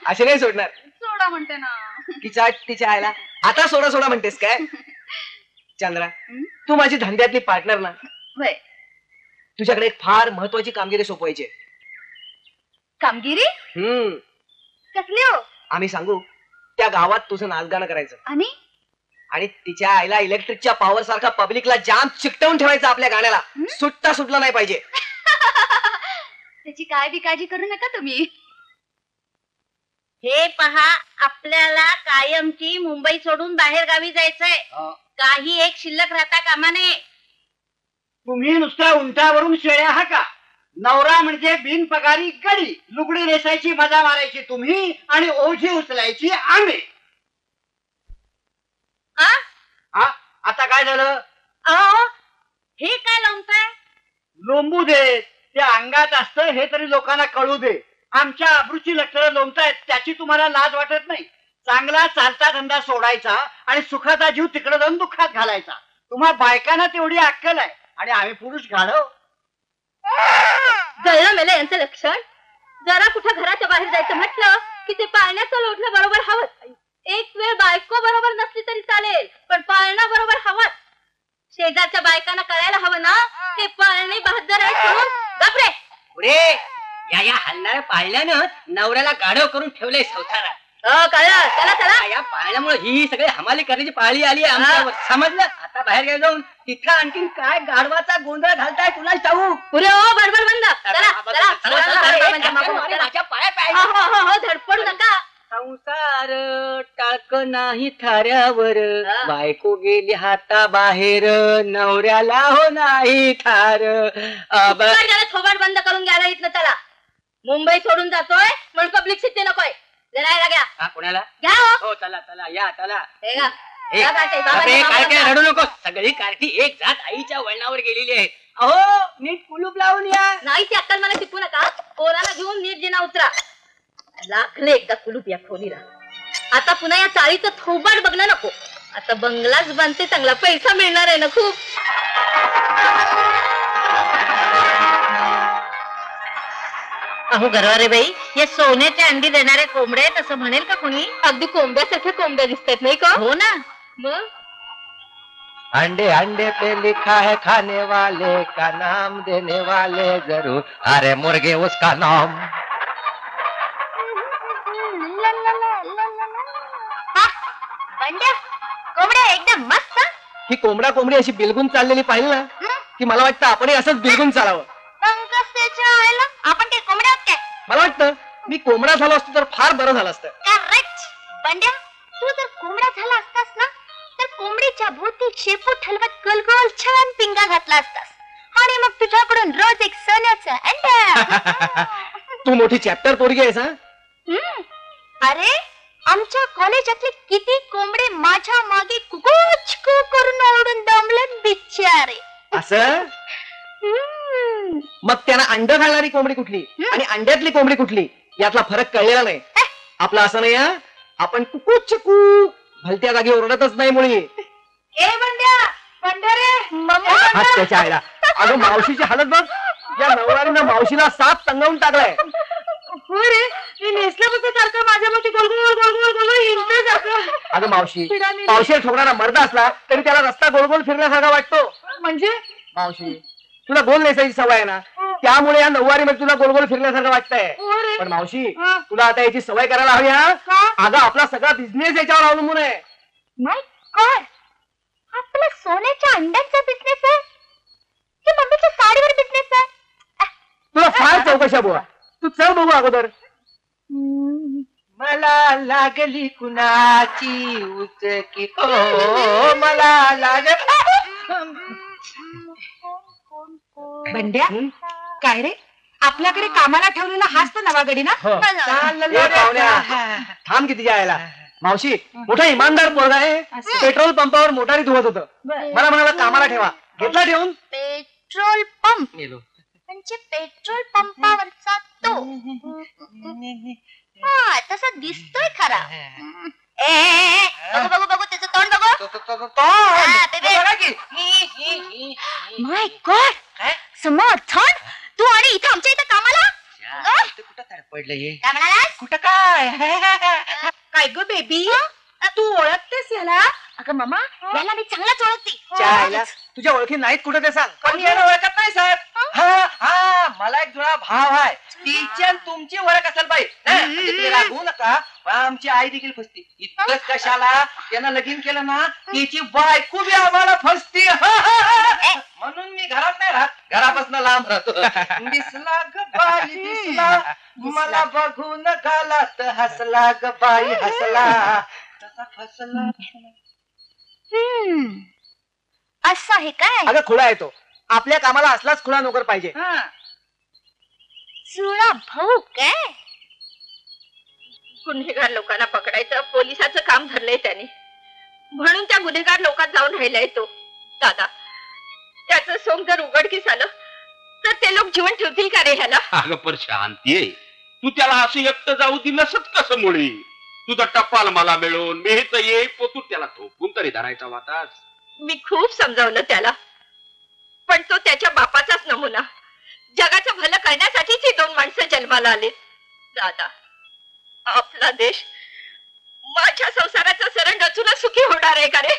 असे नाही सोडणार. सोडा म्हणते ना. तिच्या आईला आता सोडा सोडा म्हणतेस काय? चंद्रा, तू माझी धंद्यातली पार्टनर ना. होय. तुझ्याकडे एक फार महत्वाची कामगिरी सोपवायची. कामगिरी? कसली हो? आम्ही सांगू त्या गावात तुझं नाचगाणं करायचं आणि तिच्या आईला इलेक्ट्रिकच्या पॉवर सारखा पब्लिकला जाम चिकटवून ठेवायचं आपल्या गाण्याला. सुटता सुटला नाही पाहिजे. त्याची काय बी काळजी करू नका तुम्ही. हे पहा, आपल्याला कायमची मुंबई सोडून बाहेर गावी जायचंय. काही एक शिल्लक राहता कामा नये. तुम्ही नुसत्या उंटावरून शेळ्या हा का? नवरा म्हणजे बिनपगारी गडी. लुगडी नेसायची मजा मारायची तुम्ही आणि ओझी उचलायची आम्ही. आता काय झालं? हे काय लोंबताय? लोंबू दे, ते अंगात असतं हे तरी लोकांना कळू दे. आमच्या अब्रूची लक्षणं लोंबतायत त्याची तुम्हाला लाज वाटत नाही? चांगला चालता धंदा सोडायचा आणि सुखाचा जीव तिकडे जाऊन दुःखात घालायचा. तुम्हा बायकांना तेवढी अक्कल आहे आणि आम्ही पुरुष घालव. जळलं मेलं यांचं लक्षण. जरा कुठं घराच्या बाहेर जायचं म्हटलं की ते पाळण्याचं लोटलं बरोबर हवं. एक वेळ बायको बरोबर नसली तरी चालेल, पण पाळणा बरोबर हवं. शेजारच्या बायकांना कळायला हवं ना ते पाळणे बहादर आहेत म्हणून. बापरे, पुढे या हलणाऱ्या पाळण्यानं नवऱ्याला गाढव करून ठेवलंय संसारात. कळलं. चला चला. या पाळण्यामुळे ही सगळी हमाली करण्याची पाळी आली आमच्यावर. समजलं? आता बाहेर गेलो जाऊन तिथं आणखीन काय गाढवाचा गोंधळ घालताय तुला ठाऊक. पुरे हो, बडबड बंद. माझ्या पाया पाय धडपडू नका. संसार टाळक नाही थाऱ्यावर. बायको गेली हाता बाहेर, नवऱ्याला हो नाही ठार. थोबाड बंद करून घ्यायला इथलं. चला, मुंबई सोडून जातोय म्हणून पब्लिक सिटी नकोय. जरायला घ्या. कोणाला घ्या हो. चला चला या चला. काय रडू नको. सगळी कार्टी एक जात आईच्या वळणावर गेलेली आहे. अहो, नीट कुलूप लावून या. नाही ती अक्कल मला शिकू नका. पोराला घेऊन नीट जिना उतरा. लागले एकदा कुलूप या खोलीला. आता पुन्हा या चाळीचं थोबाड बघणं नको. आता बंगलाच बनते, चांगला पैसा मिळणार आहे ना खूप. अहो गरवारे बाई, हे सोन्याचे अंडी देणारे कोंबडे तसं म्हणेल का कोणी? अगदी कोंबड्यासारख्या कोंबड्या दिसतात नाही का? हो ना. मग अंडे अंडे पे लिखा है खाने वाले का नाम देने वाले जरूर. अरे मुर्गे उसका नाम. बंड्या, कोंबड्या एकदम मस्त. ही कोंबडा कोंबडी अशी बिलगून चाललेली पाहिली ना की मला वाटतं आपणही असंच बिलगून चालावं. आपण काय कोंबड्या आहोत काय? मला वाटतं मी कोंबडा झालो असतो तर फार बरं झालं असतं. करेक्ट. बंड्या, तू जर कोंबडा झाला असतास ना तर कोंबडीच्या भोवती शेपूट हलवत गोल छान पिंगा घातला असतास आणि मग तुझ्याकडून रोज एक सोन्याचा अंडा. तू मोठी चॅप्टर पोरगी आहेस हा. अरे, आमच्या कॉलेजातले किती कोंबडे माझ्या मागे कुकूचकू करून ओरडून दमले बिचारे. असं मग त्यांना अंड घालणारी कोंबडी कुठली आणि अंड्यातली कोंबडी कुठली यातला फरक कळलेला नाही. आपला असं नाही हा. आपण कुकूचकू भलत्या जागी ओरडतच नाही मुळी. त्याच्या आईला. अगं मावशीची हालत बघ. या नवऱ्यानं मावशीला साप तंगावून टाकलाय. हो रे, मी नेसल्यापासून सारखं माझ्या मावशी गोलगोल गोलगोल गोलगोल हिंडते जातं. अगं मावशी, पावशेर ठोकणारा मर्द असला तरी त्याला रस्ता गोलगोल फिरण्यासारखा वाटतो. म्हणजे मावशी, तुला गोल नेसायची सवय आहे ना, त्यामुळे या नऊवारी मध्ये तुला गोलगोल फिरण्यासारखं वाटतंय. पण मावशी, तुला आता याची सवय करायला हवी हा. अगं आपला सगळा बिझनेस याच्यावर अवलंबून आहे. माय गॉड, आपला सोन्याच्या अंड्यांचा बिझनेस आहे की मम्मीच्या साडीवर बिझनेस आहे? तुला फार चौकशा बुवा. तू चल बघू अगोदर. मला लागली कुणाची उचकी हो, मला बंड्या, काय रे आपल्याकडे कामाला ठेवलेला हाच तर नवा गडी ना? थांब किती जायला. मावशी, मोठा इमानदार पोरगा आहे. पेट्रोल पंपावर मोटारी धुवत होतं. मला म्हणाला कामाला ठेवा. घेतला ठेवून. पेट्रोल पंप म्हणजे पेट्रोल पंपावरचा तो. हा, तसा दिसतोय खरा. बघू बघू बघू त्याचं तोंड बघू. माय गॉड, समर्थन, तू आणि इथं आमच्या इथं कामाला? पडलं हे काय म्हणालास? कुठं काय काय ग बेबी तू ओळखतेस याला? अगं मामा याला मी चांगलाच ओळखते. चायला, तुझ्या ओळखी नाहीत कुठे ते सांग. पण याला ओळखत नाही साहेब. हा हा मला एक जुळा भाव आहे. तिची आणि तुमची ओळख असेल बाई. म्हणजे तुम्ही रागवू नका. पण आमची आई देखील फसती. इतकंच कशाला त्यानं लगीन केलं ना तिची बायको बी आम्हाला फसती. म्हणून मी घरात नाही राहत. घरापासून लांब राहतो. दिसला ग बाई दिसला मला बघून गालात हसला ग बाई हसला तसा फसला. असं आहे काय? अगं खुळा आहे तो. आपल्या कामाला असलाच खुळा नोकर पाहिजे. जुळा भाऊ काय? गुन्हेगार लोकांना पकडायचं पोलिसाचं काम धरलंय त्याने, म्हणून त्या गुन्हेगार लोकात जाऊन राहिलाय तो. दादा, त्याचं सोंग जर उघडकीस आलं तर ते लोक जीवन ठेवतील का रे ह्याला? अगं पर शांती आहे. तू त्याला असं एकटं जाऊ दिलंसच कसं मुळी? तुझा टपाल मला मिळून मी तर येई पोतू त्याला थोपून तरी धरायचा वाटास. मी खूप समजावलं त्याला, पण तो त्याच्या बापाचाच नमुना. जगाचं भलं करण्यासाठीच ही दोन माणसं जन्माला आले. दादा, आपला देश माझ्या संसाराचा सरण रचून सुखी होणार आहे का रे?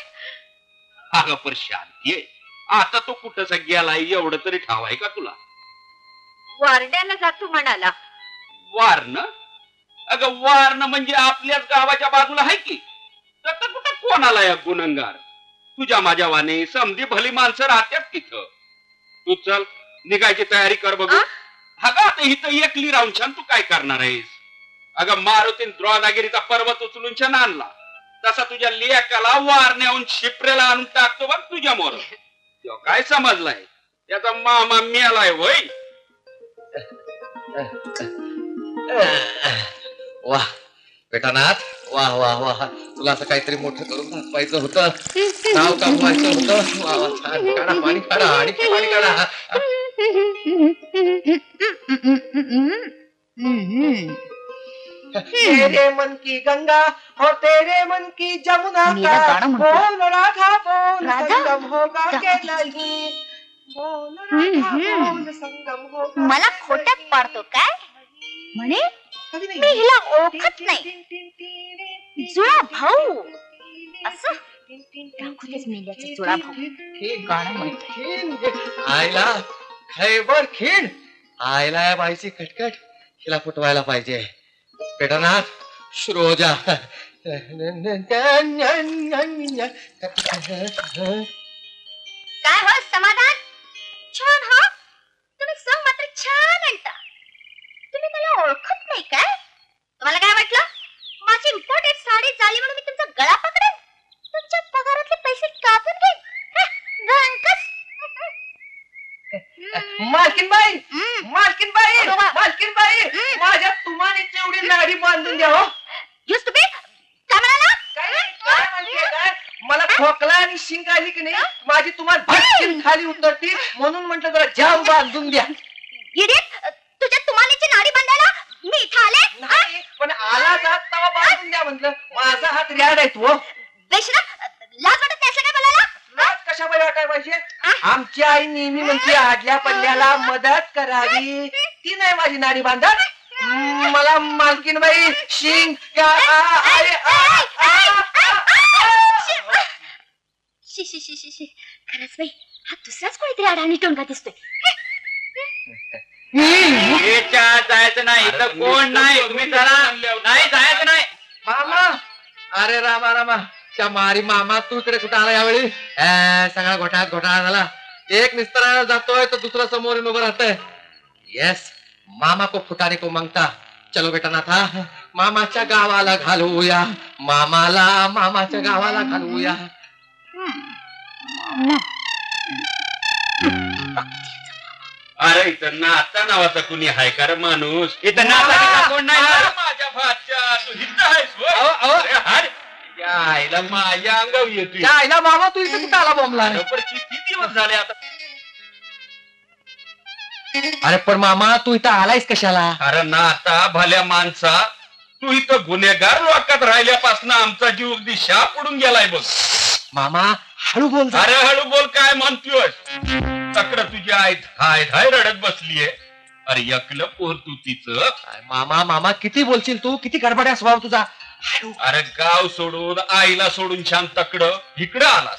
अगं पर शांती आहे. आता तो कुठं गेलाय एवढं तरी ठाव आहे का तुला? वारड्याला जातो म्हणाला. वारणं? अगं वारणं म्हणजे आपल्याच गावाच्या बाजूला आहे की. तर कुठं कोणाला या गुन्हेगार? तुझ्या माझ्या वाणी समधी भली माणसं राहतात तिथं. तू चल निघायची तयारी कर बघू. अगं आता इथं एकली राहून छान तू काय करणार आहेस? अगं मारुतीन द्रोणागिरीचा पर्वत उचलून छान आणला तसा तुझ्या लेकाला वारण्याहून शिपरेला आणून टाकतो बघ तुझ्या मोर. तेव्हा काय समजलाय त्याचा मामा मेलाय होय. वाह बेटानाथ, वाह वाह वाह, तुला असं काहीतरी मोठं करून दाखवायचं होतं, नाव कमवायचं होतं. वाह वाह, छान. काढा पाणी, काढा आणि पाणी काढा. तेरे मन की गंगा और तेरे मन की जमुना मेरा का गाणं म्हणतो. बोल राधा बोल राधा? संगम होगा जा. के नहीं. बोल राधा बोल संगम होगा. मला खोट्यात पाडतो काय? म्हणे मी हिला ओळखत नाही. जुळा भाऊ असं दाखवतेच मेल्याचा जुळा भाऊ. गाणं म्हणतोय. आयला खैबर खीण, आयला या बाईची कटकट हिला फुटवायला पाहिजे. बेटानाथ सुरू हो जा. काय हो समाधान? छान हा, तुम्ही सण मात्र छान म्हणता. तुम्ही मला ओळखत नाही काय? तुम्हाला काय वाटलं माझी इम्पॉर्टंट साडी झाली म्हणून मी तुमचा गळा पकडेन, तुमच्या पगारातले पैसे कापून घेईन? मालकीनबाई, मालकीनबाई, बाबा. मालकीनबाई, माझ्या तुमाने तेवढी नाडी बांधून द्या हो. युस तुम्ही काय म्हणाला? काय म्हणते काय? मला खोकला आणि शिंक आली की नाही माझी तुम्हाला भटकीन खाली उतरती म्हणून म्हटलं जरा जाम बांधून द्या. इडियट, तुझ्या तुमानीची नाडी बांधायला मी इथं आले? नाही पण आला जात तेव्हा बांधून द्या म्हटलं. माझा हात रॅड आहे तो. बेशरा, लाज वाटत नाही असं काय बोलायला? लाज कशामुळे वाटायला पाहिजे? आमची आई नेहमी म्हणते आडल्या पडल्याला मदत करावी. ती नाही माझी नाडी बांधत. मला मालकीनबाई शिंग खरंच बाई, हा दुसराच कोणीतरी अडाणी टोंगा दिसतोय. जायचं नाही तर कोण नाही. तुम्ही चला. नाही जायचं नाही. मामा, अरे रामा रामा, त्या मारी मामा तू इकडे कुठं आला यावेळी? सगळा घोटाळा झाला. एक निस्तरायला जातोय तर दुसरा समोर उभं राहतंय. येस, मामा को फुटाने को मांगता. चलो बेटा नाथा, मामाच्या गावाला घालवूया. मामाला मामाच्या गावाला घालवूया. अरे इथं नाता नावाचा कुणी हाय का रे माणूस? इथं नाता कोण नाही. माझ्या भाच्या तू इथं आहेस होय? अरे हाड. या आईला माझ्या अंगावर येतोय. त्या आईला मामा तू इथे कुठं आला बोंबला? पण किती दिवस झाले आता? अरे पण मामा तू इथं आलायस कशाला? अरे नाता भल्या माणसा, तू इथं गुन्हेगार लोकात राहिल्यापासून आमचा जीव अगदी शाप उडून गेलाय बघ. मामा हळू बोल. अरे हळू बोल काय म्हणतोय? तक्र तुझी आई धाय धाय रडत बसलीये. अरे एकलं पोर तू तिचं. मामा मामा किती बोलशील तू, किती गडबड्या स्वभाव तुझा. अरे गाव सोडून आईला सोडून छान तकडं इकडं आलास.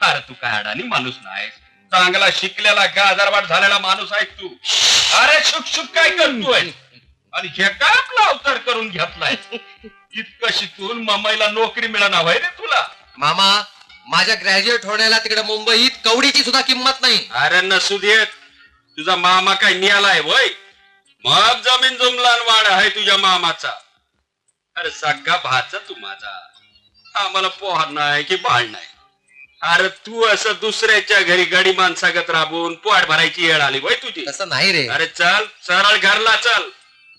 अरे तू काय अडाणी माणूस नाहीस, चांगला शिकलेला गाजारवाट झालेला माणूस आहेस तू. अरे शुक काय करतोय आणि हे काय आपला अवतार करून घेतलाय. इतकं शिकून मम्मीला नोकरी मिळणार हवंय रे तुला. मामा माझ्या ग्रॅज्युएट होण्याला तिकडे मुंबईत कवडीची सुद्धा किंमत नाही. अरे नसू देत, तुझा मामा काय नियालाय वय. मग जमीन जुमलान वाड आहे तुझ्या मामाचा. अरे सगळा भाचा तू माझा, आम्हाला पोहर नाही की बाळ नाही. अरे तू असं दुसऱ्याच्या घरी गडी माणसागत राबून पोट भरायची येळ आली वय तुझी. तसं नाही रे. अरे चल सरळ घरला चल,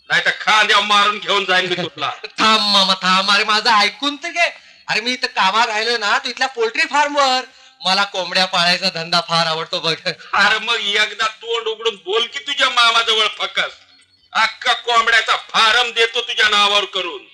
नाही तर खांद्या मारून घेऊन जाईन मी तुला. थांब मामा थांब, अरे माझं ऐकून तर घे. अरे मी इथं कामात राहिलो ना, तू इथल्या पोल्ट्री फार्मवर. मला कोंबड्या पाळायचा धंदा फार आवडतो बघ. अरे मग एकदा तोंड उघडून बोल की तुझ्या मामाजवळ फकस. अख्खा कोंबड्याचा फार्म देतो तुझ्या नावावर करून.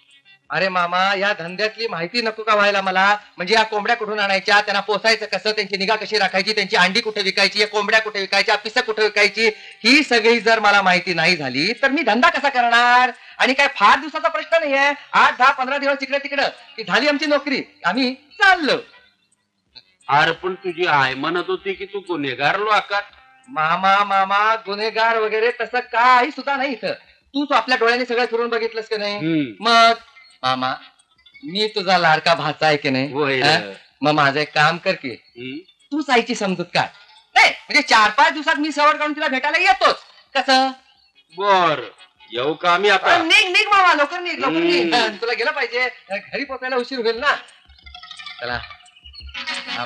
अरे मामा या धंद्यातली माहिती नको का व्हायला मला. म्हणजे या कोंबड्या कुठून आणायच्या, त्यांना पोसायचं कसं, त्यांची निगा कशी राखायची, त्यांची अंडी कुठे विकायची, या कोंबड्या कुठे विकायच्या, पिसं कुठे विकायची, ही सगळी जर मला माहिती नाही झाली तर मी धंदा कसा करणार. आणि काय फार दिवसाचा प्रश्न नाहीये, 8, 10, 15 दिवस इकडे तिकडं की झाली आमची नोकरी, आम्ही चाललो. अरे पण तुझी आई म्हणत होती की तू गुन्हेगार लोकात. मामा मामा गुन्हेगार वगैरे तसं काही सुद्धा नाही इथं. तूच आपल्या डोळ्याने सगळं फिरून बघितलंस की नाही. मग मामा मी तुझा लाडका भाचा आहे की नाही. होय. मग माझं एक काम कर की तूच आईची समजूत काढ. नाही म्हणजे 4-5 दिवसात मी सवड काढून तिला भेटायला येतोच. कसं बर येऊ का आम्ही आता. निघ मामा लवकर निघ लवकर निघ. तुला गेलं पाहिजे, घरी पोचायला उशीर होईल ना. चला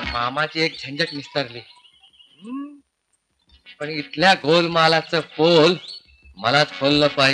मामाची एक झंझट निस्तरली. पण इथल्या गोलमालाचं पोल मलाच खोललं पाहिजे.